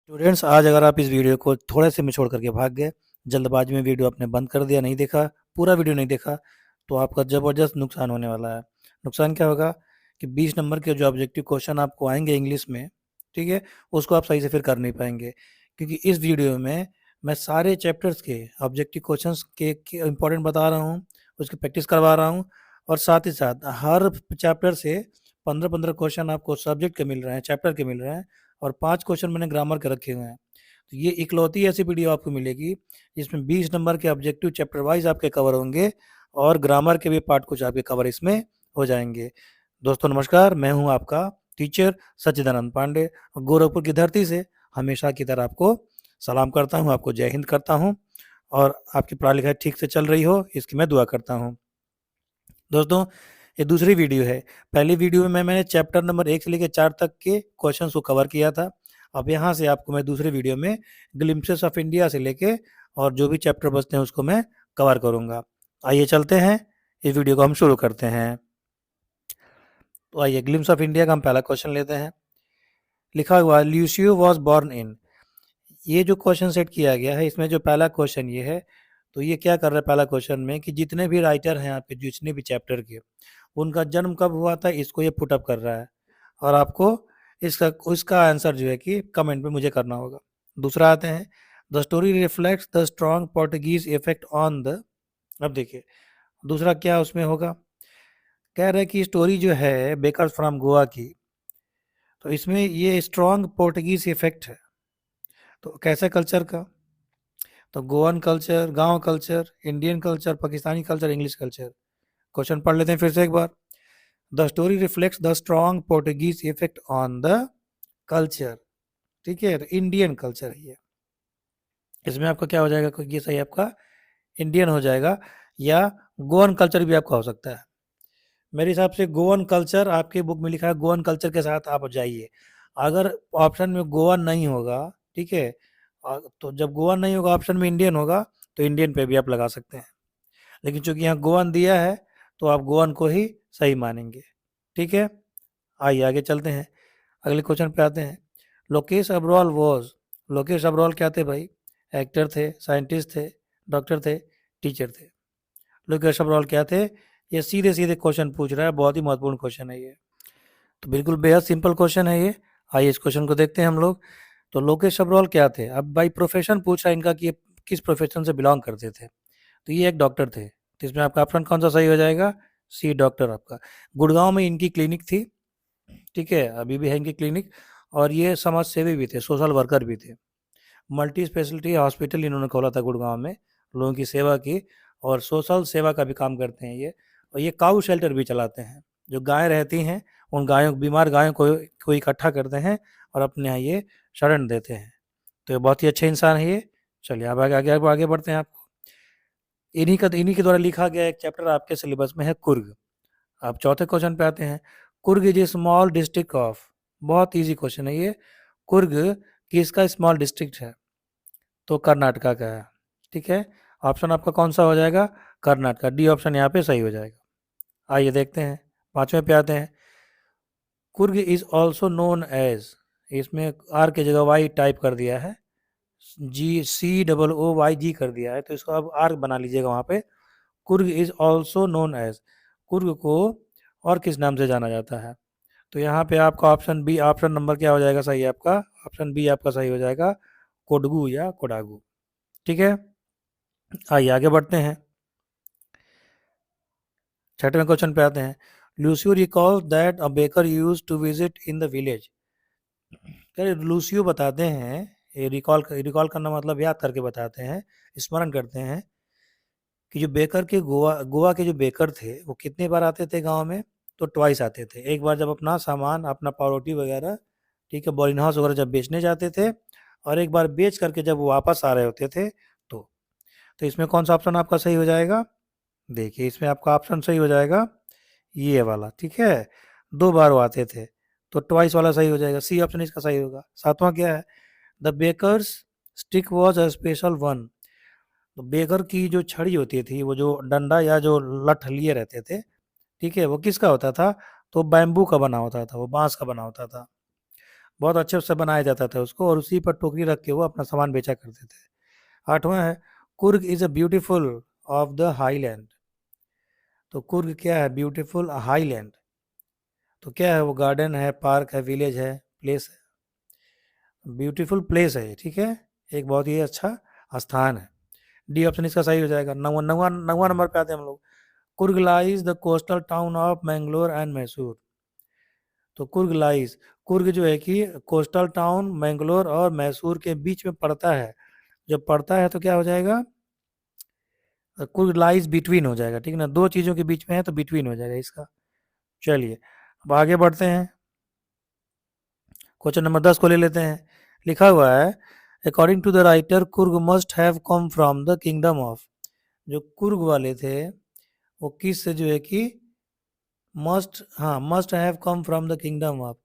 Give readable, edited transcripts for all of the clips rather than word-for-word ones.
Students, आज अगर आप इस वीडियो को थोड़े से में छोड़ करके भाग गए, जल्दबाजी में वीडियो आपने बंद कर दिया, नहीं देखा, पूरा वीडियो नहीं देखा, तो आपका ज़बरदस्त नुकसान होने वाला है। नुकसान क्या होगा कि 20 नंबर के जो ऑब्जेक्टिव क्वेश्चन आपको आएंगे इंग्लिश में, ठीक है, उसको आप सही से फिर कर नहीं पाएंगे, क्योंकि इस वीडियो में मैं सारे चैप्टर्स के ऑब्जेक्टिव क्वेश्चंस के इंपॉर्टेंट बता रहा हूँ, उसकी प्रैक्टिस करवा रहा हूँ, और साथ ही साथ हर चैप्टर से 15-15 क्वेश्चन आपको सब्जेक्ट के मिल रहे हैं, चैप्टर के मिल रहे हैं, और 5 क्वेश्चन मैंने ग्रामर के रखे हुए हैं। तो ये इकलौती ऐसी वीडियो आपको मिलेगी जिसमें 20 नंबर के ऑब्जेक्टिव चैप्टर वाइज आपके कवर होंगे, और ग्रामर के भी पार्ट कुछ आपके कवर इसमें हो जाएंगे। दोस्तों नमस्कार, मैं हूं आपका टीचर सच्चिदानंद पांडे, गोरखपुर की धरती से हमेशा की तरह आपको सलाम करता हूं, आपको जय हिंद करता हूं, और आपकी पढ़ाई लिखाई ठीक से चल रही हो इसकी मैं दुआ करता हूं। दोस्तों, ये दूसरी वीडियो है। पहली वीडियो में मैंने चैप्टर नंबर 1 से लेकर 4 तक के क्वेश्चंस को कवर किया था। अब यहाँ से आपको मैं दूसरी वीडियो में ग्लिम्पसेस ऑफ इंडिया से लेके और जो भी चैप्टर बचते हैं उसको मैं कवर करूँगा। आइए चलते हैं, इस वीडियो को हम शुरू करते हैं। तो आइए, ग्लिम्स ऑफ इंडिया का हम पहला क्वेश्चन लेते हैं। लिखा हुआ है, ल्यूसियो वॉज बॉर्न इन। ये जो क्वेश्चन सेट किया गया है, इसमें जो पहला क्वेश्चन ये है, तो ये क्या कर रहा है पहला क्वेश्चन में कि जितने भी राइटर हैं यहाँ पे, जितने भी चैप्टर के, उनका जन्म कब हुआ था, इसको ये पुटअप कर रहा है, और आपको इसका उसका आंसर जो है कि कमेंट में मुझे करना होगा। दूसरा आते हैं, the story reflects the strong Portuguese effect on the. अब देखिए दूसरा क्या उसमें होगा, कह रहे हैं कि स्टोरी जो है बेकर्स फ्रॉम गोवा की, तो इसमें ये स्ट्रॉन्ग पोर्टुगीज इफेक्ट है, तो कैसे कल्चर का, तो गोवन कल्चर, गांव culture, Indian culture, Pakistani culture, English culture. Question पढ़ लेते हैं फिर से एक बार। The story reflects the strong Portuguese effect on the culture, ठीक है, तो इंडियन कल्चर है ये। इसमें आपका क्या हो जाएगा, ये सही आपका इंडियन हो जाएगा, या गोवन कल्चर भी आपका हो सकता है। मेरे हिसाब से गोवन कल्चर आपके बुक में लिखा है, गोवन कल्चर के साथ आप जाइए। अगर ऑप्शन में गोवन नहीं होगा, ठीक है, तो जब गोवन नहीं होगा ऑप्शन में इंडियन होगा, तो इंडियन पे भी आप लगा सकते हैं, लेकिन चूंकि यहाँ गोवन दिया है तो आप गोवन को ही सही मानेंगे, ठीक है। आइए आगे चलते हैं, अगले क्वेश्चन पे आते हैं। लोकेश अब्रोल वॉज, लोकेश अब्रोल क्या थे भाई, एक्टर थे, साइंटिस्ट थे, डॉक्टर थे, टीचर थे। लोकेश अब्रोल क्या थे, ये सीधे सीधे क्वेश्चन पूछ रहा है, बहुत ही महत्वपूर्ण क्वेश्चन है ये, तो बिल्कुल बेहद सिंपल क्वेश्चन है ये। आइए इस क्वेश्चन को देखते हैं हम लोग। तो लोकेश अब्रोल क्या थे, अब भाई प्रोफेशन पूछ रहा है इनका कि ये किस प्रोफेशन से बिलोंग करते थे, तो ये एक डॉक्टर थे, तो इसमें आपका ऑप्शन कौन सा सही हो जाएगा, सी डॉक्टर आपका। गुड़गांव में इनकी क्लिनिक थी, ठीक है, अभी भी है इनकी क्लिनिक, और ये समाज सेवी भी थे, सोशल वर्कर भी थे। मल्टी स्पेशलिटी हॉस्पिटल इन्होंने खोला था गुड़गांव में, लोगों की सेवा की, और सोशल सेवा का भी काम करते हैं ये। और ये काऊ शेल्टर भी चलाते हैं, जो गायें रहती हैं उन गायों, बीमार गायों को इकट्ठा करते हैं और अपने यहाँ ये शरण देते हैं। तो ये बहुत ही अच्छे इंसान है ये। चलिए अब आगे आगे आगे बढ़ते हैं। आपको इन्हीं के द्वारा लिखा गया एक चैप्टर आपके सिलेबस में है, कुर्ग। अब चौथे क्वेश्चन पे आते हैं। Coorg is a small district of, बहुत इजी क्वेश्चन है ये। कुर्ग किसका स्मॉल डिस्ट्रिक्ट है, तो कर्नाटका का है, ठीक है। ऑप्शन आपका कौन सा हो जाएगा, कर्नाटका, डी ऑप्शन यहाँ पे सही हो जाएगा। आइए देखते हैं, पांचवें पे आते हैं। Coorg is also known as, इसमें आर की जगह वाई टाइप कर दिया है, COOYG कर दिया है, तो इसको अब आर बना लीजिएगा वहाँ पे। Coorg is also known as, Coorg को और किस नाम से जाना जाता है, तो यहाँ पे आपका ऑप्शन बी, ऑप्शन नंबर क्या हो जाएगा सही आपका, ऑप्शन बी आपका सही हो जाएगा, कोडगू या कोडागू, ठीक है। आइए आगे बढ़ते हैं, छठवें क्वेश्चन पे आते हैं। Lucio recall that a baker use to visit in the village. Lucio बताते हैं, ये रिकॉल करना मतलब याद करके बताते हैं, स्मरण करते हैं, कि जो बेकर के गोवा गोवा के जो बेकर थे वो कितने बार आते थे गांव में, तो ट्वाइस आते थे। एक बार जब अपना सामान, अपना पावरोटी वगैरह, ठीक है, बॉलिंग हाउस वगैरह जब बेचने जाते थे, और एक बार बेच करके जब वो वापस आ रहे होते थे, तो इसमें कौन सा ऑप्शन आपका सही हो जाएगा, देखिए इसमें आपका ऑप्शन सही हो जाएगा ये वाला, ठीक है, 2 बार वो आते थे, तो ट्वाइस वाला सही हो जाएगा, सी ऑप्शन इसका सही होगा। सातवां क्या है, the baker's stick was a special one. तो बेकर की जो छड़ी होती थी, वो जो डंडा या जो लठ लिए रहते थे, ठीक है, वो किसका होता था, तो बैम्बू का बना होता था, वो बांस का बना होता था। बहुत अच्छे उससे बनाया जाता था उसको, और उसी पर टोकरी रख के वो अपना सामान बेचा करते थे। 8वां है, Coorg is a beautiful of the highland. तो कुर्ग क्या है? Beautiful highland. तो क्या है वो? गार्डन है, पार्क है, विलेज है, प्लेस है, ब्यूटीफुल प्लेस है ये, ठीक है, एक बहुत ही अच्छा स्थान है। डी ऑप्शन इसका सही हो जाएगा। नौवा नौवा नौवा नंबर पे आते हैं हम लोग। Coorg lies the coastal town of Mangalore and Mysore. तो कुर्ग लाइज, कुर्ग जो है कि कोस्टल टाउन मैंगलोर और मैसूर के बीच में पड़ता है। जब पड़ता है तो क्या हो जाएगा? कुर्ग लाइज बिटवीन हो जाएगा, ठीक ना, दो चीज़ों के बीच में है तो बिटवीन हो जाएगा इसका। चलिए अब आगे बढ़ते हैं। क्वेश्चन नंबर 10 को ले लेते हैं। लिखा हुआ है, according to the writer Coorg must have come from the kingdom of. जो कुर्ग वाले थे वो किस से जो है कि must have come from the kingdom of.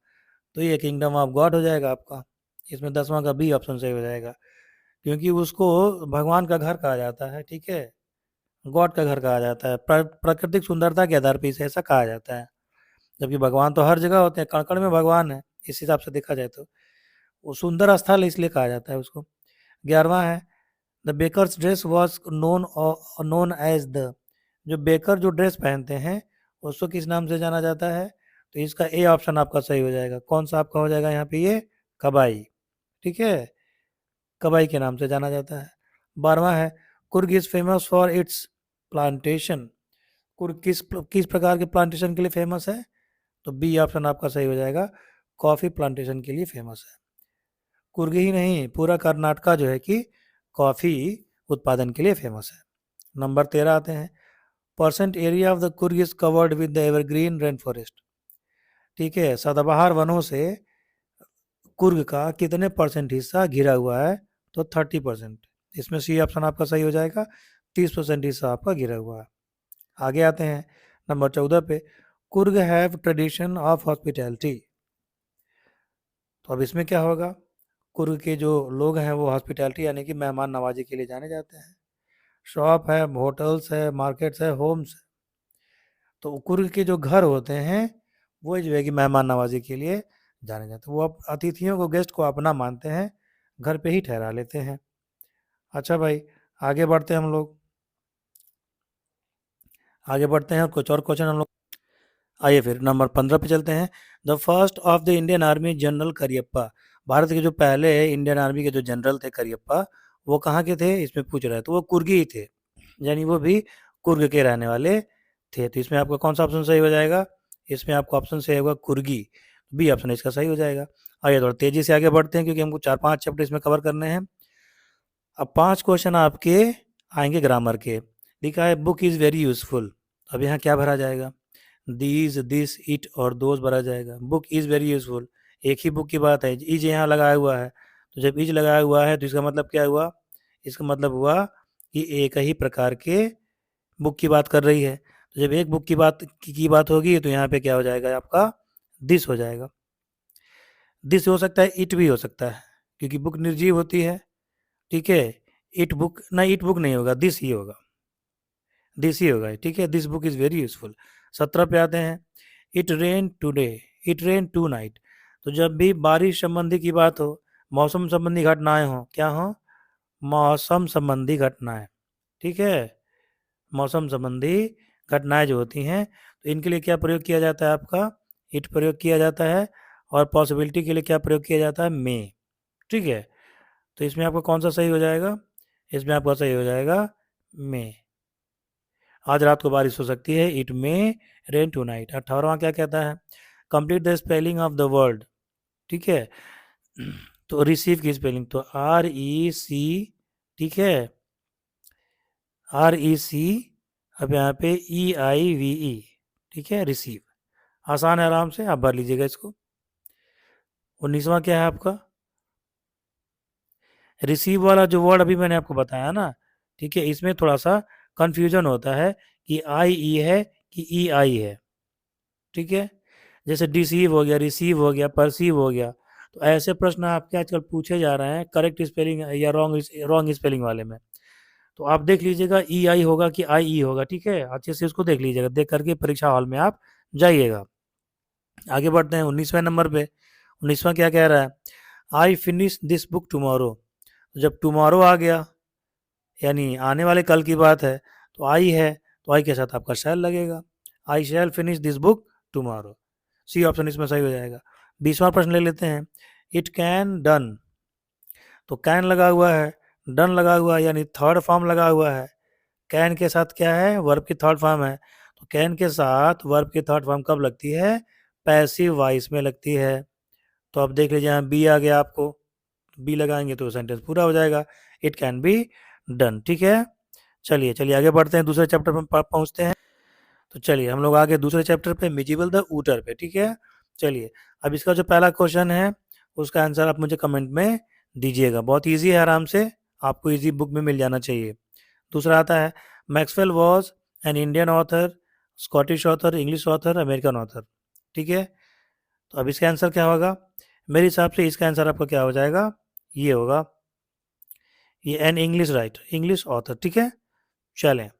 तो ये किंगडम ऑफ गॉड हो जाएगा आपका। इसमें 10वां का बी ऑप्शन सही हो जाएगा, क्योंकि उसको भगवान का घर कहा जाता है, ठीक है, गॉड का घर कहा जाता है। प्राकृतिक सुंदरता के आधार पर इसे ऐसा कहा जाता है, जबकि भगवान तो हर जगह होते हैं, कण कण में भगवान है इस हिसाब से देखा जाए तो। वो सुंदर स्थल इसलिए कहा जाता है उसको। 11वां है, the baker's dress was known as the. जो बेकर जो ड्रेस पहनते हैं उसको किस नाम से जाना जाता है? तो इसका ए ऑप्शन आपका सही हो जाएगा। कौन सा आपका हो जाएगा यहाँ पे? ये कबाई, ठीक है, कबाई के नाम से जाना जाता है। 12वां है, Coorg is famous for its plantation. Coorg किस किस प्रकार के प्लांटेशन के लिए फेमस है? तो बी ऑप्शन आपका सही हो जाएगा, कॉफी प्लांटेशन के लिए फेमस है। कुर्ग ही नहीं, पूरा कर्नाटका जो है कि कॉफी उत्पादन के लिए फेमस है। नंबर 13 आते हैं, percent area of the Coorg is covered with the evergreen rain forest. ठीक है, सदाबहार वनों से कुर्ग का कितने परसेंट हिस्सा घिरा हुआ है? तो 30%। इसमें सी ऑप्शन आपका सही हो जाएगा, 30% हिस्सा आपका घिरा हुआ है। आगे आते हैं नंबर 14 पे, Coorg have tradition of hospitality. तो अब इसमें क्या होगा? कुर्ग के जो लोग हैं वो हॉस्पिटैलिटी यानी कि मेहमान नवाजी के लिए जाने जाते हैं। शॉप है, होटल्स है, मार्केट्स है, होम्स है। तो कुर्ग के जो घर होते हैं वो जो है कि मेहमान नवाजी के लिए जाने जाते हैं। वो अतिथियों को, गेस्ट को अपना मानते हैं, घर पे ही ठहरा लेते हैं। अच्छा भाई, आगे बढ़ते हैं हम लोग, आगे बढ़ते हैं और कुछ और क्वेश्चन हम लोग। आइए फिर नंबर 15 पे चलते हैं। The first of the Indian army general Cariappa. Bharat के जो पहले इंडियन आर्मी के जो जनरल थे करियप्पा, वो कहाँ के थे इसमें पूछ रहे हैं? तो वो कुर्गी ही थे, यानी वो भी कुर्ग के रहने वाले थे। तो इसमें आपका कौन सा ऑप्शन सही हो जाएगा? इसमें आपका ऑप्शन सही होगा कुर्गी, बी ऑप्शन इसका सही हो जाएगा। आइए थोड़ा तेजी से आगे बढ़ते हैं क्योंकि हमको 4-5 चैप्टर इसमें कवर करने हैं। अब 5 क्वेश्चन आपके आएंगे ग्रामर के। लिखा है बुक इज़ वेरी यूजफुल। अब यहाँ क्या भरा जाएगा? दीज, दिस, इट और दोज भरा जाएगा। बुक इज़ वेरी यूजफुल, एक ही बुक की बात है, इज यहाँ लगाया हुआ है। तो जब इज लगाया हुआ है तो इसका मतलब क्या हुआ? इसका मतलब हुआ कि एक ही प्रकार के बुक की बात कर रही है। तो जब एक बुक की बात होगी तो यहाँ पे क्या हो जाएगा आपका? दिस हो जाएगा। दिस हो सकता है, इट भी हो सकता है, क्योंकि बुक निर्जीव होती है, ठीक है। इट बुक ना, इट बुक नहीं होगा, दिस ही होगा, दिस ही होगा, ठीक है। This book is very useful. 17 पे आते हैं, it rain today, it rain tonight. तो जब भी बारिश संबंधी की बात हो, मौसम संबंधी घटनाएं हो, क्या हो? मौसम संबंधी घटनाएं, ठीक है, मौसम संबंधी घटनाएं जो होती हैं, तो इनके लिए क्या प्रयोग किया जाता है आपका? इट प्रयोग किया जाता है। और पॉसिबिलिटी के लिए क्या प्रयोग किया जाता है? मे, ठीक है। तो इसमें आपका कौन सा सही हो जाएगा? इसमें आपका सही हो जाएगा मे। आज रात को बारिश हो सकती है, it may rain tonight. 18वां क्या कहता है? Complete the spelling of the word, ठीक है। तो रिसीव की स्पेलिंग तो REC, ठीक है, REC। अब यहाँ पे EIVE, ठीक है, रिसीव। आसान है, आराम से आप भर लीजिएगा इसको। 19वां क्या है आपका? रिसीव वाला जो वर्ड अभी मैंने आपको बताया ना, ठीक है, इसमें थोड़ा सा कंफ्यूजन होता है कि IE है कि EI है, ठीक है। जैसे डिसीव हो गया, रिसीव हो गया, परसीव हो गया। तो ऐसे प्रश्न आपके आजकल पूछे जा रहे हैं करेक्ट स्पेलिंग या रॉन्ग रॉन्ग स्पेलिंग वाले में। तो आप देख लीजिएगा EI होगा कि IE होगा, ठीक है, अच्छे से उसको देख लीजिएगा, देख करके परीक्षा हॉल में आप जाइएगा। आगे बढ़ते हैं 19वें नंबर पे। 19वां क्या कह रहा है, I finish this book tomorrow. जब टुमारो आ गया यानी आने वाले कल की बात है, तो आई है, तो आई के साथ आपका शैल लगेगा, I shall finish this book tomorrow. C option इसमें सही हो जाएगा। 20वां प्रश्न ले लेते हैं, इट कैन डन। तो कैन लगा हुआ है, डन लगा हुआ है, यानी थर्ड फॉर्म लगा हुआ है। कैन के साथ क्या है, वर्ब की थर्ड फॉर्म है। तो कैन के साथ वर्ब की थर्ड फॉर्म कब लगती है, पैसिव वॉइस में लगती है। तो अब देख लीजिए यहाँ बी आ गया आपको, बी लगाएंगे तो सेंटेंस पूरा हो जाएगा, इट कैन बी डन। ठीक है, चलिए चलिए आगे बढ़ते हैं, दूसरे चैप्टर में पहुंचते हैं। तो चलिए हम लोग आगे दूसरे चैप्टर पे, मिजिबल द ऊटर पे। ठीक है, चलिए अब इसका जो पहला क्वेश्चन है उसका आंसर आप मुझे कमेंट में दीजिएगा। बहुत इजी है, आराम से आपको इजी बुक में मिल जाना चाहिए। दूसरा आता है, Maxwell was an Indian author, Scottish author, English author, American author. ठीक है, तो अब इसका आंसर क्या होगा, मेरे हिसाब से इसका आंसर आपका क्या हो जाएगा, ये होगा, ये an English writer, English author. ठीक है, चलें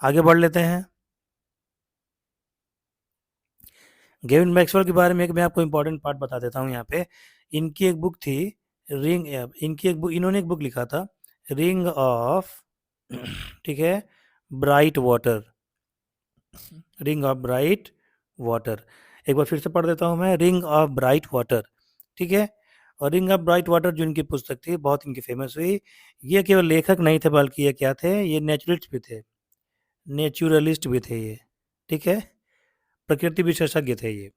आगे बढ़ लेते हैं। गेविन मैक्सवेल के बारे में एक मैं आपको इंपॉर्टेंट पार्ट बता देता हूँ यहाँ पे। इनकी एक बुक थी रिंग, इनकी एक बुक, इन्होंने एक बुक लिखा था रिंग ऑफ ठीक है, bright water, ring of bright water. एक बार फिर से पढ़ देता हूँ मैं, रिंग ऑफ ब्राइट वाटर। ठीक है, और रिंग ऑफ ब्राइट वाटर जो इनकी पुस्तक थी बहुत इनकी फेमस हुई। ये केवल लेखक नहीं थे बल्कि ये क्या थे, ये नेचुरलिस्ट भी थे, नेचुरलिस्ट भी थे ये। ठीक है, प्रकृति विशेषज्ञ थे ये,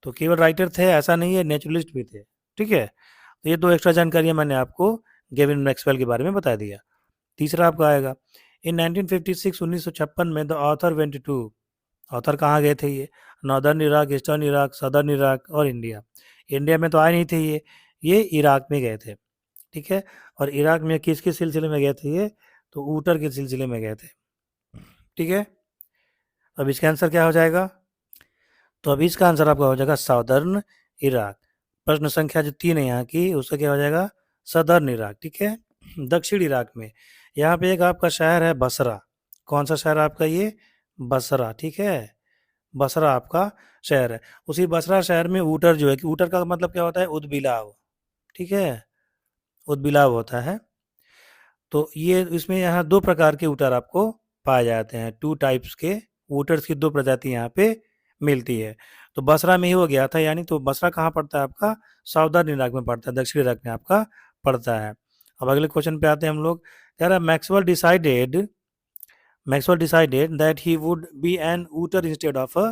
तो केवल राइटर थे ऐसा नहीं है, नेचुरलिस्ट भी थे। ठीक है, तो ये दो एक्स्ट्रा जानकारियां मैंने आपको गेविन मैक्सवेल के बारे में बता दिया। तीसरा आपका आएगा, इन 1956 1956 में the author went to, author कहाँ गए थे ये, northern Iraq, eastern Iraq, southern Iraq और इंडिया। इंडिया में तो आए नहीं थे ये इराक में गए थे। ठीक है, और इराक में किस किस सिलसिले में गए थे ये, तो ऊटर के सिलसिले में गए थे। ठीक है, अब इसका आंसर क्या हो जाएगा, तो अभी इसका आंसर आपका हो जाएगा साउदर्न इराक। प्रश्न संख्या जो 3 है यहाँ की, उसका क्या हो जाएगा, सदर्न इराक। ठीक है, दक्षिण इराक में। यहाँ पे एक आपका शहर है बसरा, कौन सा शहर आपका ये, बसरा। ठीक है, बसरा आपका शहर है। उसी बसरा शहर में ऊटर जो है, कि ऊटर का मतलब क्या होता है, उदबिलाव। ठीक है, उदबिलाव होता है। तो ये इसमें यहाँ 2 प्रकार के ऊटर आपको पाए जाते हैं, 2 टाइप्स के ऊटर्स की 2 प्रजाति यहाँ पे मिलती है। तो बसरा में ही हो गया था, यानी तो बसरा कहाँ पड़ता है आपका, साउदर्न इराक में पड़ता है, दक्षिण इराक में आपका पड़ता है। अब अगले क्वेश्चन पे आते हैं हम लोग, कह रहा है Maxwell decided that he would be an otter instead of a,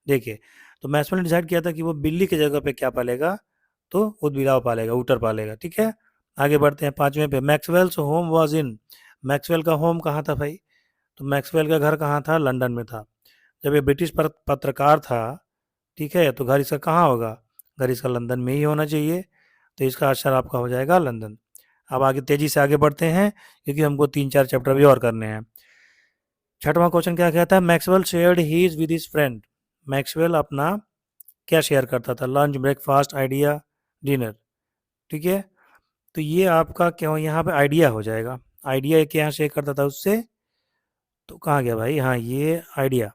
देखिए, तो मैक्सवेल ने डिसाइड किया था कि वो बिल्ली की जगह पे क्या पालेगा, तो उदबिलाव पालेगा, ऊटर पालेगा। ठीक है, आगे बढ़ते हैं 5वें पे, Maxwell's home was in, Maxwell का होम कहाँ था भाई, तो मैक्सवेल का घर कहाँ था, लंदन में था। जब ये ब्रिटिश पत्रकार था, ठीक है, तो घर इसका कहाँ होगा, घर इसका लंदन में ही होना चाहिए। तो इसका आंसर आपका हो जाएगा लंदन। अब आगे तेजी से आगे बढ़ते हैं, क्योंकि हमको 3 4 चैप्टर भी और करने हैं। छठवां क्वेश्चन क्या कहता है, Maxwell shared his with his friend, Maxwell अपना क्या शेयर करता था, लंच, ब्रेकफास्ट, आइडिया, डिनर। ठीक है, तो ये आपका क्या हो, यहाँ पे आइडिया हो जाएगा, आइडिया क्या शेयर करता था उससे, तो कहाँ गया भाई, हाँ ये आइडिया,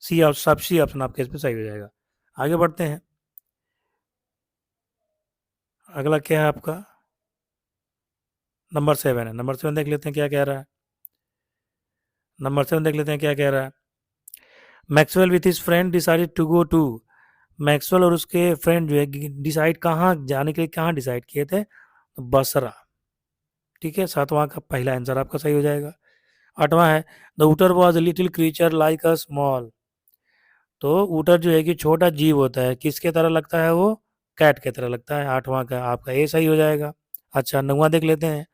सी ऑप्शन, सब सी ऑप्शन आपके इसमें सही हो जाएगा। आगे बढ़ते हैं, अगला क्या है आपका, नंबर 7 है, नंबर 7 देख लेते हैं क्या कह रहा है, नंबर 7 देख लेते हैं क्या कह रहा है, Maxwell with his friend decided to go to, Maxwell और उसके फ्रेंड जो है डिसाइड कहाँ जाने के लिए, कहाँ डिसाइड किए थे, बसरा। ठीक है, 7वां का पहला आंसर आपका सही हो जाएगा। 8वां है, the otter was little creature like a small, तो ऊटर जो है कि छोटा जीव होता है, किसके तरह लगता है वो, कैट के तरह लगता है। 8वां का आपका ए सही हो जाएगा। अच्छा 9वां देख लेते हैं,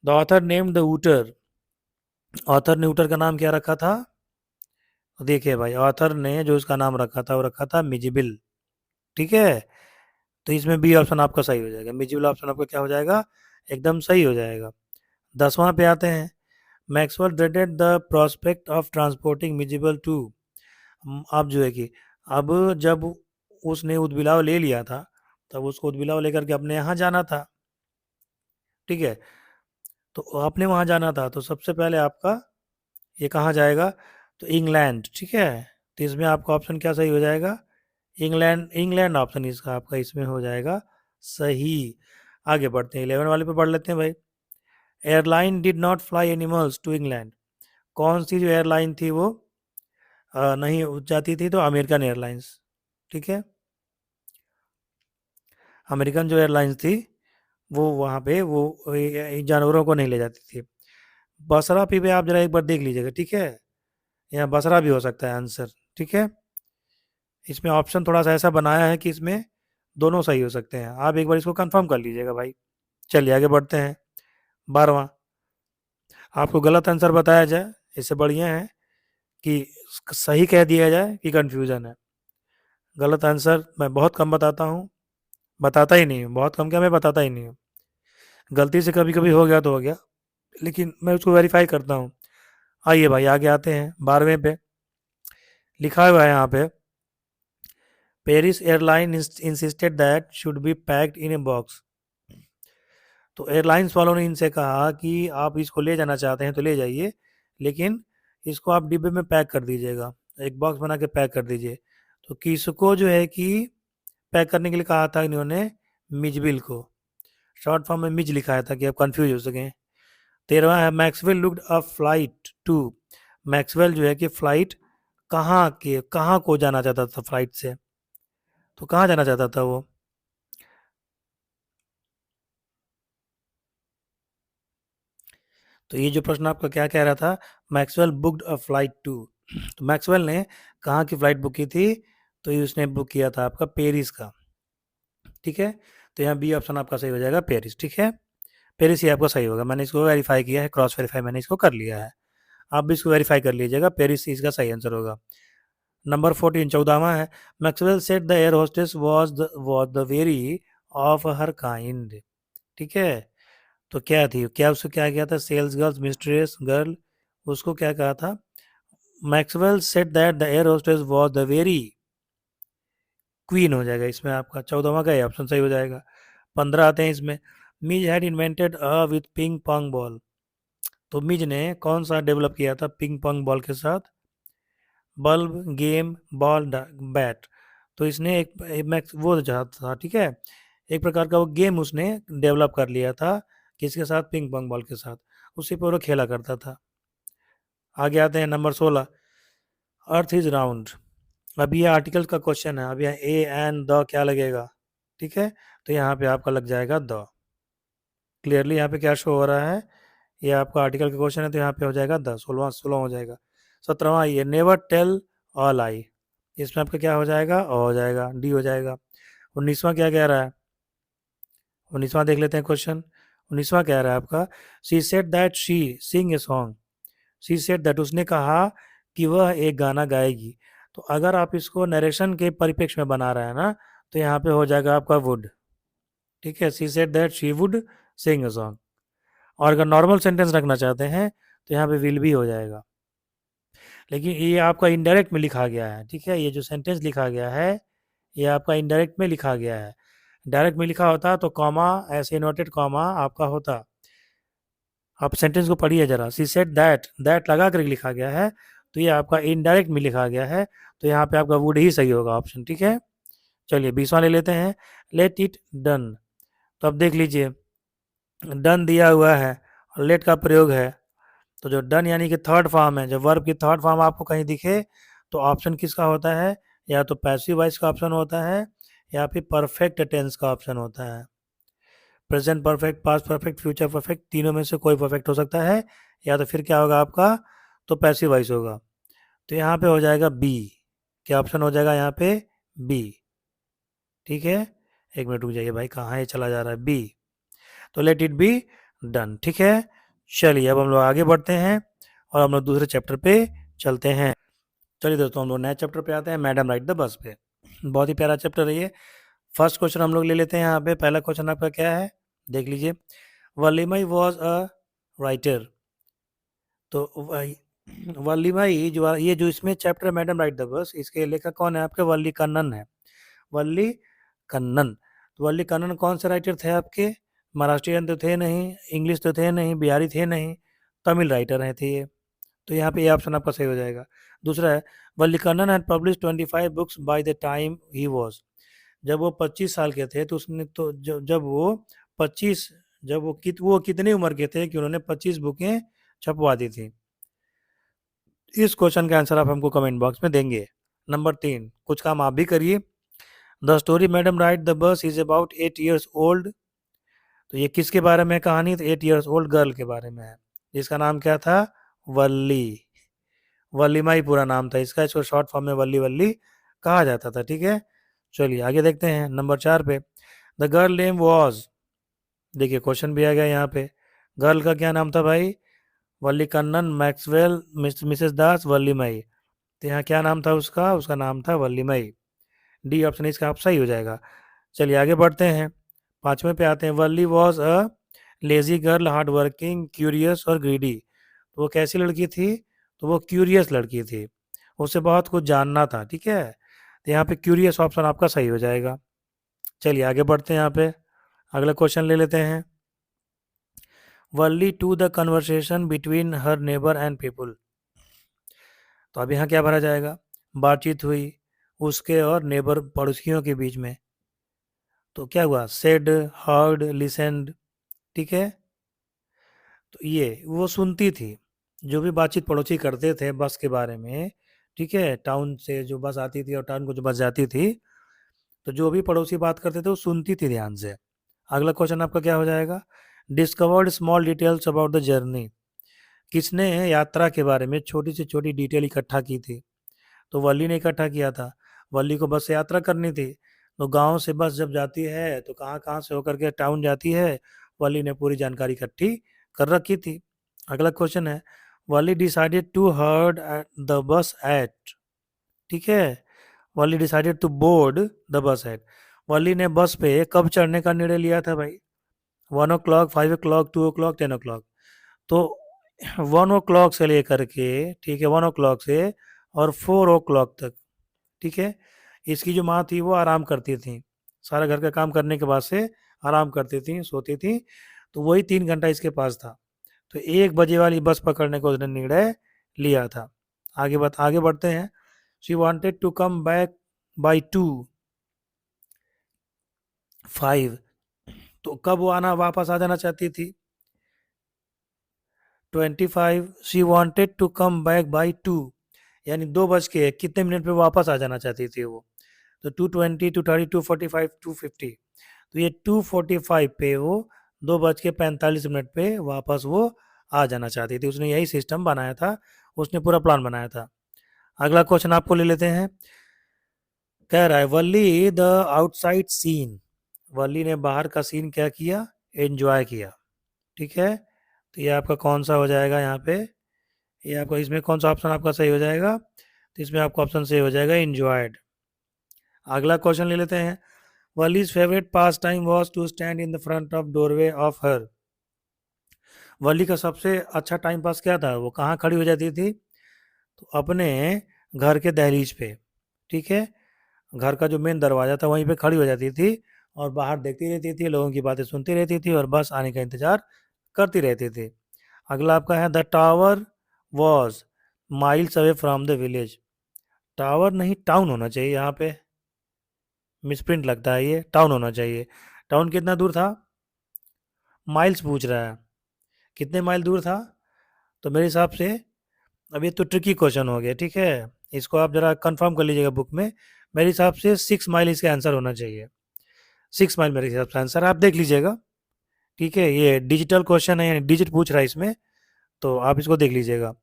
the author named the otter, author ने ऊटर का नाम क्या रखा था, तो देखिए भाई ऑथर ने जो इसका नाम रखा था वो रखा था मिजिबिल। ठीक है, तो इसमें बी ऑप्शन आपका सही हो जाएगा, मिजिबिल ऑप्शन आपका क्या हो जाएगा, एकदम सही हो जाएगा। 10वां पे आते हैं, Maxwell dreaded the prospect of transporting Mijbil to, अब जो है कि अब जब उसने उदबिलाव ले लिया था, तब उसको उदबिलाव लेकर के अपने यहाँ जाना था। ठीक है, तो आपने वहाँ जाना था, तो सबसे पहले आपका ये कहाँ जाएगा, तो इंग्लैंड। ठीक है, तो इसमें आपका ऑप्शन क्या सही हो जाएगा, इंग्लैंड, इंग्लैंड ऑप्शन इसका आपका इसमें हो जाएगा सही। आगे बढ़ते हैं, 11 वाले पे पढ़ लेते हैं भाई। Airline did not fly animals to England. कौन सी जो एयरलाइन थी वो नहीं जाती थी? तो अमेरिकन एयरलाइंस। ठीक है, अमेरिकन जो एयरलाइंस थी वो वहाँ पे वो जानवरों को नहीं ले जाती थी। बसरा पे आप जरा एक बार देख लीजिएगा, ठीक है? यहाँ बसरा भी हो सकता है आंसर, ठीक है? इसमें ऑप्शन थोड़ा सा ऐसा बनाया है कि इसमें दोनों सही हो सकते हैं। आप एक बार इसको कंफर्म कर लीजिएगा भाई। चलिए आगे बढ़ते हैं। 12वां, आपको गलत आंसर बताया जाए, इससे बढ़िया है कि सही कह दिया जाए कि कंफ्यूजन है। गलत आंसर मैं बहुत कम बताता हूँ, बताता ही नहीं हूँ, बहुत कम क्या, मैं बताता ही नहीं हूँ। गलती से कभी कभी हो गया तो हो गया, लेकिन मैं उसको वेरीफाई करता हूँ। आइए भाई आगे आते हैं 12वें पे। लिखा हुआ है यहाँ पे, Paris airline insisted that should be packed in a box. तो एयरलाइंस वालों ने इनसे कहा कि आप इसको ले जाना चाहते हैं तो ले जाइए, लेकिन इसको आप डिब्बे में पैक कर दीजिएगा, एक बॉक्स बना के पैक कर दीजिए। तो किसको जो है कि पैक करने के लिए कहा था इन्होंने? मिजबिल को। शॉर्ट फॉर्म में मिज लिखा था कि आप कंफ्यूज हो सकें। 13वां है, Maxwell looked a flight to. Maxwell जो है कि फ्लाइट कहाँ को जाना चाहता था फ्लाइट से? तो कहाँ जाना चाहता था वो? तो ये जो प्रश्न आपका क्या कह रहा था, Maxwell booked a flight to. तो मैक्सवेल ने कहाँ की फ्लाइट बुक की थी? तो ये उसने बुक किया था आपका पेरिस का। ठीक है, तो यहाँ बी ऑप्शन आपका सही हो जाएगा, पेरिस। ठीक है, पेरिस ही आपका सही होगा। मैंने इसको वेरीफाई किया है, क्रॉस वेरीफाई मैंने इसको कर लिया है। आप भी इसको वेरीफाई कर लीजिएगा, पेरिस इसका सही आंसर होगा। नंबर 14, 14वां है, Maxwell said the air hostess was the very of her kind. ठीक है, तो क्या थी, क्या उसको क्या किया था? सेल्स गर्ल्स, मिस्ट्रेस गर्ल, उसको क्या कहा था? Maxwell said that the air hostess was the very queen हो जाएगा इसमें आपका, 14वां का ऑप्शन सही हो जाएगा। 15 आते हैं इसमें, Mij had invented a with ping pong ball. तो मिज ने कौन सा डेवलप किया था पिंग पोंग बॉल के साथ? Bulb, game, ball, bat. तो इसने वो जहाँ था, ठीक है, एक प्रकार का वो गेम उसने डेवलप कर लिया था। किसके साथ? पिंग पोंग बॉल के साथ। उसी पर वो खेला करता था। आगे आते हैं नंबर 16, अर्थ इज राउंड। अब ये आर्टिकल का क्वेश्चन है, अब यहाँ ए एन द क्या लगेगा? ठीक है, तो यहाँ पे आपका लग जाएगा द। क्लियरली यहाँ पे क्या शो हो रहा है? ये आपका आर्टिकल का क्वेश्चन है, तो यहाँ पे हो जाएगा 10। 16 हो जाएगा। 17वां ये नेवर टेल ऑल आई। इसमें आपका क्या हो जाएगा? ओ हो जाएगा, डी हो जाएगा। 19वां क्या कह रहा है? 19वां देख लेते हैं क्वेश्चन। 19वां कह रहा है आपका, she said that she Singh a song. She said that, उसने कहा कि वह एक गाना गाएगी। तो अगर आप इसको नरेशन के परिप्रेक्ष्य में बना रहे हैं ना, तो यहाँ पे हो जाएगा आपका वुड। ठीक है, she said that she would Singh a song. और अगर नॉर्मल सेंटेंस रखना चाहते हैं तो यहाँ पे विल भी हो जाएगा। लेकिन ये आपका इनडायरेक्ट में लिखा गया है, ठीक है, ये जो सेंटेंस लिखा गया है ये आपका इनडायरेक्ट में लिखा गया है। डायरेक्ट में लिखा होता तो कॉमा, ऐसे इनवर्टेड कॉमा आपका होता। आप सेंटेंस को पढ़िए जरा, सी सेड दैट लगा कर लिखा गया है, तो ये आपका इनडायरेक्ट में लिखा गया है, तो यहाँ पे आपका वुड ही सही होगा ऑप्शन। ठीक है, चलिए 20वां ले लेते हैं, लेट इट डन। तो अब देख लीजिए, डन दिया हुआ है और लेट का प्रयोग है, तो जो डन यानी कि थर्ड फॉर्म है, जब वर्ब की थर्ड फॉर्म आपको कहीं दिखे तो ऑप्शन किसका होता है? या तो पैसिव वॉइस का ऑप्शन होता है, या फिर परफेक्ट टेंस का ऑप्शन होता है। Present perfect, past perfect, future perfect, तीनों में से कोई परफेक्ट हो सकता है, या तो फिर क्या होगा आपका? तो पैसिव वॉइस होगा। तो यहाँ पे हो जाएगा बी। क्या ऑप्शन हो जाएगा यहाँ पे? बी। ठीक है, एक मिनट रुक जाइए भाई, कहाँ है चला जा रहा है? बी। तो लेट इट बी डन। ठीक है, चलिए अब हम लोग आगे बढ़ते हैं और हम लोग दूसरे चैप्टर पे चलते हैं। चलिए दोस्तों, हम लोग नए चैप्टर पे आते हैं, मैडम राइट द बस पे। बहुत ही प्यारा चैप्टर है ये। फर्स्ट क्वेश्चन हम लोग ले लेते हैं यहाँ पे। पहला क्वेश्चन आपका क्या है, देख लीजिए। Valimai was a writer. तो वलीमाई जो ये जो इसमें chapter madam right the bus, इसके लेखक कौन है आपके? वल्ली कन्नन है, वल्ली कन्नन। तो वल्ली कन्नन कौन से राइटर थे आपके? महाराष्ट्रियन तो थे नहीं, इंग्लिश तो थे नहीं, बिहारी थे नहीं, तमिल राइटर हैं थे ये। तो यहाँ पे ये ऑप्शन आपका सही हो जाएगा। दूसरा है Vallikannan had publish 25 books by the time he was. जब वो 25 साल के थे तो उसने तो जब वो 25 जब वो कितनी उम्र के थे कि उन्होंने 25 बुकें छपवा दी थी। इस क्वेश्चन का आंसर आप हमको कमेंट बॉक्स में देंगे। नंबर 3, कुछ काम आप भी करिए। The story madam right the bus is about 8 years old. तो ये किसके बारे में कहानी? तो 8 years ओल्ड गर्ल के बारे में है, जिसका नाम क्या था? वल्ली। वल्लीमा ही पूरा नाम था इसका, इसको शॉर्ट फॉर्म में वल्ली वल्ली कहा जाता था। ठीक है, चलिए आगे देखते हैं। नंबर 4 पे द गर्ल नेम वॉज। देखिए क्वेश्चन भी आ गया यहाँ पे। गर्ल का क्या नाम था भाई? वल्लीकन्नन मैक्सवेल मिसेस दास वल्लीमाई। तो यहाँ क्या नाम था उसका? उसका नाम था वल्लीमाई। डी ऑप्शन इसका आप सही हो जाएगा। चलिए आगे बढ़ते हैं। 5वें पे आते हैं। Valli was a lazy girl, hard working, curious और ग्रीडी। तो वो कैसी लड़की थी? तो वो क्यूरियस लड़की थी, उसे बहुत कुछ जानना था। ठीक है, तो यहाँ पे क्यूरियस ऑप्शन आपका सही हो जाएगा। चलिए आगे बढ़ते हैं। यहाँ पे अगला क्वेश्चन ले लेते हैं। Verily to the conversation between her neighbour and people. तो अब यहाँ क्या भरा जाएगा? बातचीत हुई उसके और नेबर पड़ोसियों के बीच में। तो क्या हुआ? Said, heard, लिसेंड। ठीक है, तो ये वो सुनती थी, जो भी बातचीत पड़ोसी करते थे बस के बारे में। ठीक है, टाउन से जो बस आती थी और टाउन को जो बस जाती थी, तो जो भी पड़ोसी बात करते थे वो सुनती थी ध्यान से। अगला क्वेश्चन आपका क्या हो जाएगा? Discovered small details about the journey. किसने यात्रा के बारे में छोटी से छोटी डिटेल इकट्ठा की थी? तो वली ने इकट्ठा किया था। वली को बस से यात्रा करनी थी, तो गांव से बस जब जाती है तो कहाँ कहाँ से होकर के टाउन जाती है, वली ने पूरी जानकारी इकट्ठी कर रखी थी। अगला क्वेश्चन है Valli decided to heard the bus at. ठीक है, Valli decided to board the bus at. Valli ने बस पे कब चढ़ने का निर्णय लिया था भाई? 1 o'clock, 5 o'clock, 2 o'clock, 10 o'clock। तो 1 o'clock से लेकर के, ठीक है, 1 o'clock से और 4 o'clock तक। ठीक है, इसकी जो माँ थी वो आराम करती थी, सारा घर का काम करने के बाद से आराम करती थी, सोती थी। तो वही 3 घंटा इसके पास था, तो 1 बजे वाली बस पकड़ने को उसने निर्णय लिया था। आगे बढ़ते हैं। She wanted to come back by 5। तो कब वो आना वापस आ जाना चाहती थी? 25। She wanted to come back by 2, यानी 2 बज के कितने मिनट पे वापस आ जाना चाहती थी वो? तो 2:20, 2:30, 2:45, 2:50। तो ये 2:45 पे वो 2:45 पे वापस वो आ जाना चाहती थी। उसने यही सिस्टम बनाया था, उसने पूरा प्लान बनाया था। अगला क्वेश्चन आपको ले लेते हैं। कह रहा है वल्ली द आउटसाइड सीन। वल्ली ने बाहर का सीन क्या किया? एंजॉय किया। ठीक है, तो ये आपका कौन सा हो जाएगा यहाँ पे? ये आपका इसमें कौन सा ऑप्शन आपका सही हो जाएगा? तो इसमें आपका ऑप्शन सही हो जाएगा इंजॉयड। अगला क्वेश्चन ले लेते हैं। Valli's favourite pastime was to stand in the front of doorway of her. Valli का सबसे अच्छा टाइम पास क्या था? वो कहाँ खड़ी हो जाती थी? तो अपने घर के दहलीज पे। ठीक है, घर का जो मेन दरवाजा था वहीं पे खड़ी हो जाती थी और बाहर देखती रहती थी, लोगों की बातें सुनती रहती थी और बस आने का इंतजार करती रहती थी। अगला आपका है the tower was miles away from the village. Tower नहीं टाउन होना चाहिए यहाँ पे, मिसप्रिंट लगता है, ये टाउन होना चाहिए। टाउन कितना दूर था? माइल्स पूछ रहा है, कितने माइल दूर था? तो मेरे हिसाब से अब ये तो ट्रिकी क्वेश्चन हो गया। ठीक है, इसको आप जरा कंफर्म कर लीजिएगा बुक में। मेरे हिसाब से 6 माइल इसका आंसर होना चाहिए। 6 माइल मेरे हिसाब से आंसर, आप देख लीजिएगा। ठीक है, ये डिजिटल क्वेश्चन है, यानी डिजिट पूछ रहा है इसमें, तो आप इसको देख लीजिएगा।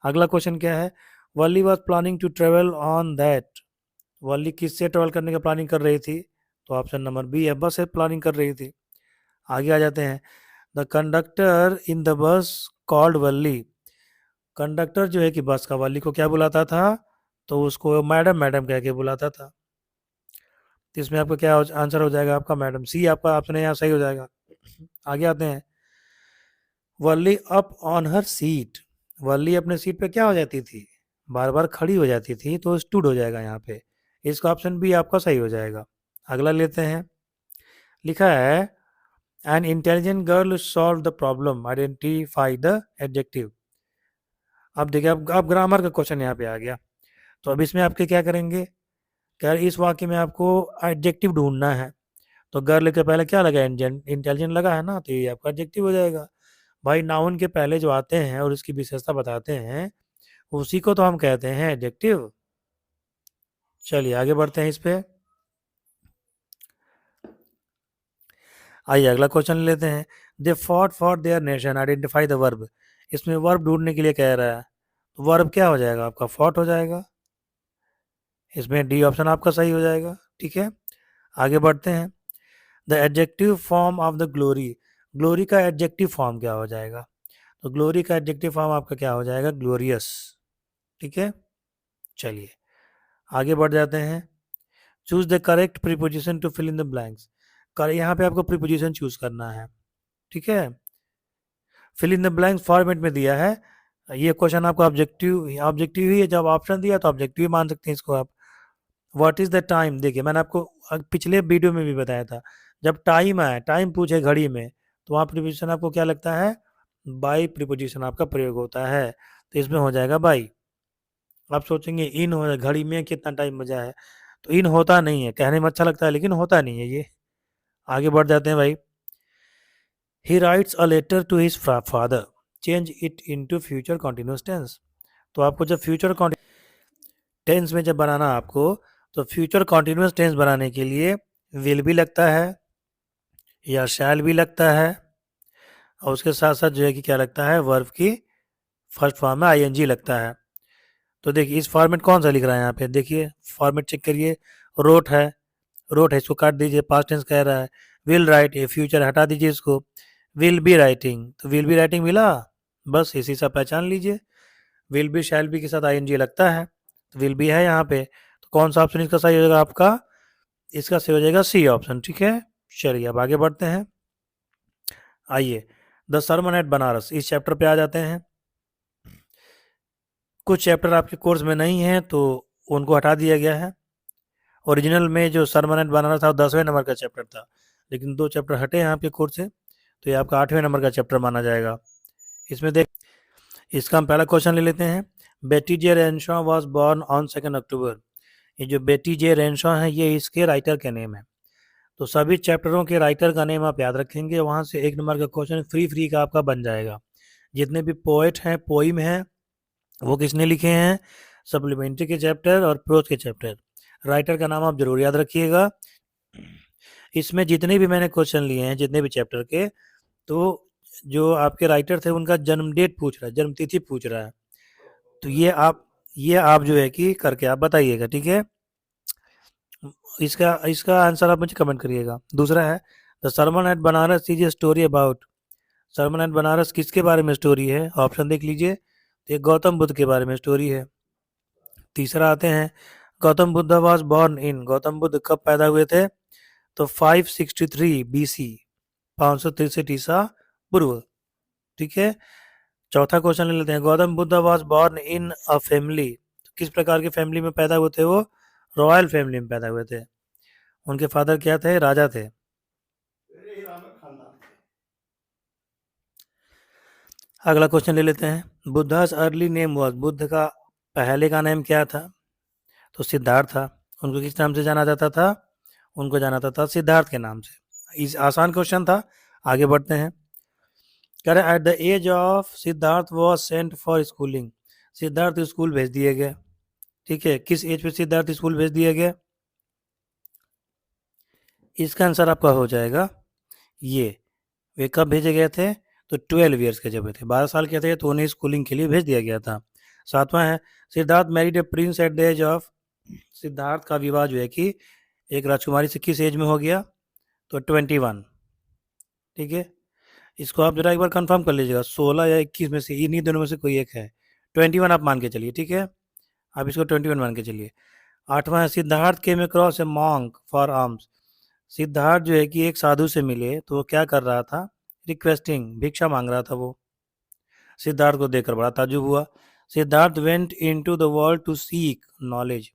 अगला क्वेश्चन क्या है? Valli was planning to travel on that. Valli किससे ट्रेवल करने का प्लानिंग कर रही थी? तो ऑप्शन नंबर बी है, बस से प्लानिंग कर रही थी। आगे आ जाते हैं। The conductor in the bus called Valli. Conductor जो है कि बस का वल्ली को क्या बुलाता था? तो उसको मैडम मैडम कह के बुलाता था। तो इसमें आपका क्या आंसर हो जाएगा? आपका मैडम, सी आपका ऑप्शन है यहाँ सही हो जाएगा। आगे आते हैं। वल्ली अप ऑन हर सीट। वल्ली अपने सीट पे क्या हो जाती थी? बार बार खड़ी हो जाती थी, तो स्टूड हो जाएगा यहाँ पे। इसका ऑप्शन बी आपका सही हो जाएगा। अगला लेते हैं। लिखा है an intelligent girl solve the problem, identify the adjective. अब देखिए, अब ग्रामर का क्वेश्चन यहाँ पे आ गया। तो अब इसमें आपके क्या करेंगे, क्या इस वाक्य में आपको एडजेक्टिव ढूंढना है। तो गर्ल के पहले क्या लगा, इंटेलिजेंट लगा है ना, तो ये आपका एडजेक्टिव हो जाएगा। भाई नाउन के पहले जो आते हैं और उसकी विशेषता बताते हैं, उसी को तो हम कहते हैं एडजेक्टिव। चलिए आगे बढ़ते हैं इस पे। आइए अगला क्वेश्चन लेते हैं। They fought for their nation, identify the verb. इसमें वर्ब ढूंढने के लिए कह रहा है, तो वर्ब क्या हो जाएगा आपका, फॉट हो जाएगा। इसमें डी ऑप्शन आपका सही हो जाएगा। ठीक है, आगे बढ़ते हैं। The adjective form of the glory, glory का एडजेक्टिव फॉर्म क्या हो जाएगा, तो ग्लोरी का एडजेक्टिव फॉर्म आपका क्या हो जाएगा, ग्लोरियस। ठीक है, चलिए आगे बढ़ जाते हैं। Choose the correct preposition to fill in the blanks. यहाँ पे आपको प्रीपोजिशन चूज करना है। ठीक है, fill in the blanks format में दिया है। ये क्वेश्चन आपको ऑब्जेक्टिव ऑब्जेक्टिव ही है, जब ऑप्शन दिया तो ऑब्जेक्टिव मान सकते हैं इसको आप। व्हाट इज द टाइम, देखिए मैंने आपको पिछले वीडियो में भी बताया था, जब टाइम आए, टाइम पूछे घड़ी में, तो वहाँ प्रीपोजिशन आपको क्या लगता है, बाई प्रीपोजिशन आपका प्रयोग होता है। तो इसमें हो जाएगा बाई। आप सोचेंगे इन हो, घड़ी में कितना टाइम बजा है, तो इन होता नहीं है, कहने में अच्छा लगता है लेकिन होता नहीं है ये। आगे बढ़ जाते हैं भाई। He writes a letter to his father, change it into future continuous tense. तो आपको जब फ्यूचर टेंस में जब बनाना आपको, तो फ्यूचर कॉन्टिन्यूस टेंस बनाने के लिए विल भी लगता है या शैल भी लगता है, और उसके साथ साथ जो है कि क्या लगता है, वर्ब की फर्स्ट फॉर्म में आईएनजी लगता है। तो देखिए इस फॉर्मेट कौन सा लिख रहा है यहाँ पे, देखिए फॉर्मेट चेक करिए। रोट है, रोट है, इसको काट दीजिए, पास्ट टेंस कह रहा है। विल राइट, ये फ्यूचर हटा दीजिए इसको। विल बी राइटिंग, तो विल बी राइटिंग मिला, बस इसी से पहचान लीजिए। विल बी शैल बी के साथ आईएनजी लगता है, तो विल बी है यहाँ पे। तो कौन सा ऑप्शन इसका सही हो जाएगा आपका, इसका सही हो जाएगा सी ऑप्शन। ठीक है, चलिए अब आगे बढ़ते हैं। आइए द सरमन एट बनारस, इस चैप्टर पे आ जाते हैं। कुछ चैप्टर आपके कोर्स में नहीं है तो उनको हटा दिया गया है। ओरिजिनल में जो सरमन एट बनारस था वो 10वें नंबर का चैप्टर था, लेकिन 2 चैप्टर हटे हैं आपके कोर्स से, तो ये आपका 8वें नंबर का चैप्टर माना जाएगा। इसमें देख, इसका हम पहला क्वेश्चन ले लेते हैं। बेटी जे रेनशॉ वॉज बॉर्न ऑन 2 अक्टूबर। ये जो बेटी जे रेनशॉ है, ये इसके राइटर के नेम है। तो सभी चैप्टरों के राइटर का नेम आप याद रखेंगे, वहाँ से 1 नंबर का क्वेश्चन फ्री का आपका बन जाएगा। जितने भी पोएट हैं, पोइम हैं, वो किसने लिखे हैं, सप्लीमेंट्री के चैप्टर और प्रोज के चैप्टर। राइटर का नाम आप जरूर याद रखिएगा। इसमें जितने भी मैंने क्वेश्चन लिए हैं, जितने भी चैप्टर के, तो जो आपके राइटर थे उनका जन्म डेट पूछ रहा है, जन्म तिथि पूछ रहा है। तो ये आप जो है कि करके आप बताइएगा। ठीक है, इसका इसका आंसर आप मुझे कमेंट करिएगा। दूसरा है the sermon at Benares is a story about. Sermon at Benares किसके बारे में स्टोरी है, ऑप्शन देख लीजिए। तो ये गौतम बुद्ध के बारे में स्टोरी है। तीसरा आते हैं, Gautam Buddha was born in, Gautam Buddha कब पैदा हुए थे, तो 563 BC, 563 ईसा पूर्व। ठीक है, चौथा क्वेश्चन ले लेते हैं। Gautam Buddha was born in a family, किस प्रकार की फैमिली में पैदा हुए थे वो, रॉयल फैमिली में पैदा हुए थे। उनके फादर क्या थे, राजा थे। अगला क्वेश्चन ले लेते हैं। Buddhas early name was, Buddha का पहले का नेम क्या था, तो सिद्धार्थ था। उनको किस नाम से जाना जाता था, उनको जाना जाता था सिद्धार्थ के नाम से। इस आसान क्वेश्चन था, आगे बढ़ते हैं। कह रहे at the age of Siddhartha was sent for schooling, Siddhartha school भेज दिए गए। ठीक है, किस एज पे सिद्धार्थ स्कूल भेज दिए गए, इसका आंसर आपका हो जाएगा ये। वे कब भेजे गए थे, तो 12 ईयर्स के जब वे थे, 12 साल के थे, तो उन्हें स्कूलिंग के लिए भेज दिया गया था। सातवां है Siddhartha married a prince at the age of, Siddhartha का विवाह जो है कि एक राजकुमारी से किस एज में हो गया, तो 21। ठीक है, इसको आप जरा एक बार कंफर्म कर लीजिएगा, 16 या 21 में से, इन्हीं दोनों में से कोई एक है। 21 आप मान के चलिए। ठीक है, आप इसको 21 मान के चलिए। आठवां है Siddharth came across A monk for arms, Siddharth जो है कि एक साधु से मिले, तो वो क्या कर रहा था, रिक्वेस्टिंग, भिक्षा मांग रहा था वो। सिद्धार्थ को देखकर बड़ा ताज्जुब हुआ। Siddhartha went into the world to seek knowledge,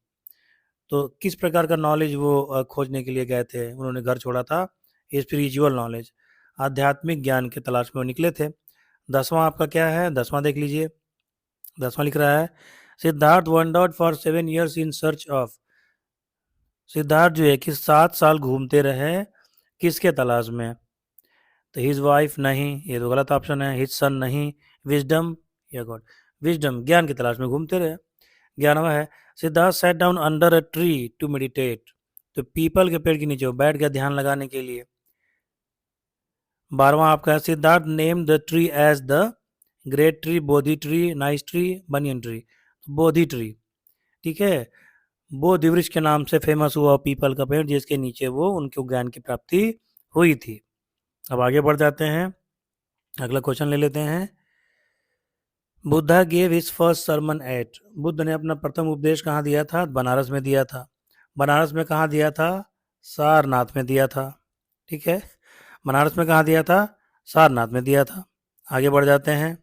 तो किस प्रकार का नॉलेज वो खोजने के लिए गए थे, उन्होंने घर छोड़ा था, स्पिरिचुअल नॉलेज, आध्यात्मिक ज्ञान के तलाश में वो निकले थे। 10वां आपका क्या है, 10वां देख लीजिए। 10वां लिख रहा है, Siddhartha wondered for 7 years in search of. Siddhartha जो है कि 7 साल घूमते रहे किसके तलाश में? तो हिज वाइफ नहीं, ये तो गलत ऑप्शन है। हिज सन नहीं। विजडम या गॉड, विजडम ज्ञान की तलाश में घूमते रहे। 11वां है, Siddhartha sat down under a tree to meditate. तो पीपल के पेड़ के नीचे वो बैठ गया ध्यान लगाने के लिए। 12वां आपका है, Siddhartha name the tree as the great tree, Bodhi tree, nice tree, banyan tree. Bodhi tree, ठीक है, बोधि वृक्ष के नाम से फेमस हुआ पीपल का पेड़ जिसके नीचे वो उनको ज्ञान की प्राप्ति हुई थी। अब आगे बढ़ जाते हैं, अगला क्वेश्चन ले लेते हैं। Buddha gave his first sermon at. Buddha ने अपना प्रथम उपदेश कहाँ दिया था? बनारस में दिया था। बनारस में कहाँ दिया था? सारनाथ में दिया था। ठीक है, बनारस में कहाँ दिया था? सारनाथ में दिया था। आगे बढ़ जाते हैं,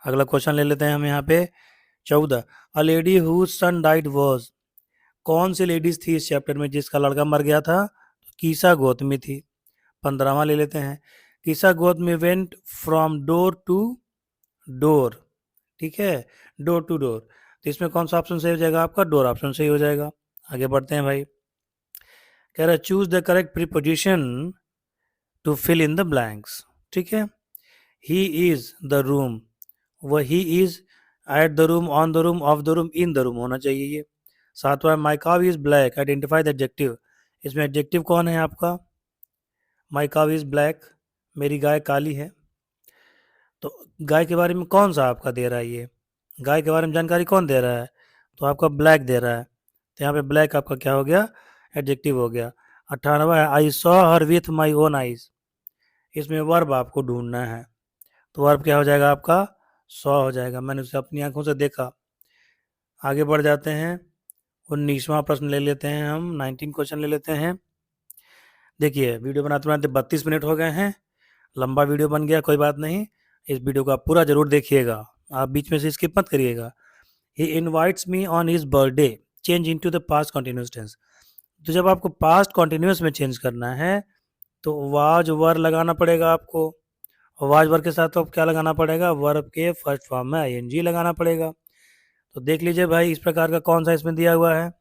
अगला क्वेश्चन ले लेते हैं हम यहाँ पे। 14, a lady whose son died was. कौन सी लेडीज थी इस चैप्टर में जिसका लड़का मर गया था? कीसा गौतमी थी। 15वां ले लेते हैं, Kisa Gotami went from door to door. ठीक है, डोर टू डोर, तो इसमें कौन सा ऑप्शन सही हो जाएगा आपका? डोर ऑप्शन सही हो जाएगा। आगे बढ़ते हैं भाई, कह रहा है choose the correct preposition to fill in the blanks. ठीक है, ही इज द रूम, वह he is at the room, on the room, of the room, in the room होना चाहिए ये। 7वां, my cow is black, identify the adjective. इसमें adjective कौन है आपका? माई काव इज ब्लैक, मेरी गाय काली है। तो गाय के बारे में कौन सा आपका दे रहा है? ये गाय के बारे में जानकारी कौन दे रहा है? तो आपका ब्लैक दे रहा है, तो यहाँ पे ब्लैक आपका क्या हो गया? एडजेक्टिव हो गया। 18वां है, I saw her with my own eyes. इसमें वर्ब आपको ढूंढना है, तो वर्ब क्या हो जाएगा आपका? सॉ हो जाएगा, मैंने उसे अपनी आंखों से देखा। आगे बढ़ जाते हैं, 19वां प्रश्न ले लेते हैं हम, 19 क्वेश्चन ले लेते हैं। देखिए वीडियो बनाते बनाते 32 मिनट हो गए हैं, लंबा वीडियो बन गया, कोई बात नहीं, इस वीडियो को आप पूरा जरूर देखिएगा, आप बीच में से स्किप मत करिएगा। He invites me on his birthday, change into the past continuous tense. तो जब आपको पास्ट कंटिन्यूअस में चेंज करना है तो वाज वर लगाना पड़ेगा आपको, और वाज वर के साथ तो क्या लगाना पड़ेगा? वर्ब के फर्स्ट फॉर्म में आईएनजी लगाना पड़ेगा। तो देख लीजिए भाई, इस प्रकार का कौन सा इसमें दिया हुआ है?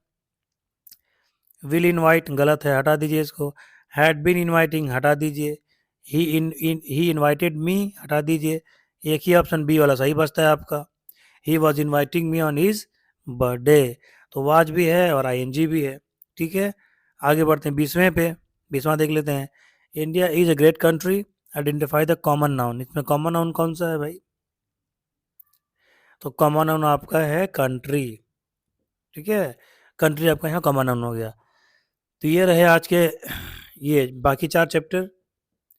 विल इनवाइट गलत है, हटा दीजिए इसको। हैड बीन इनवाइटिंग हटा दीजिए। ही इनवाइटेड मी हटा दीजिए। एक ही ऑप्शन बी वाला सही बचता है आपका, he was inviting me on his birthday. तो वाज भी है और आईएनजी भी है। ठीक है, आगे बढ़ते हैं 20वें पे। 20वां देख लेते हैं, India is a great country, identify the common noun. इसमें कॉमन नाउन कौन सा है भाई? तो कॉमन नाउन आपका है कंट्री। ठीक है, कंट्री आपका यहाँ कॉमन नाउन हो गया। तो ये रहे आज के ये बाकी 4 चैप्टर।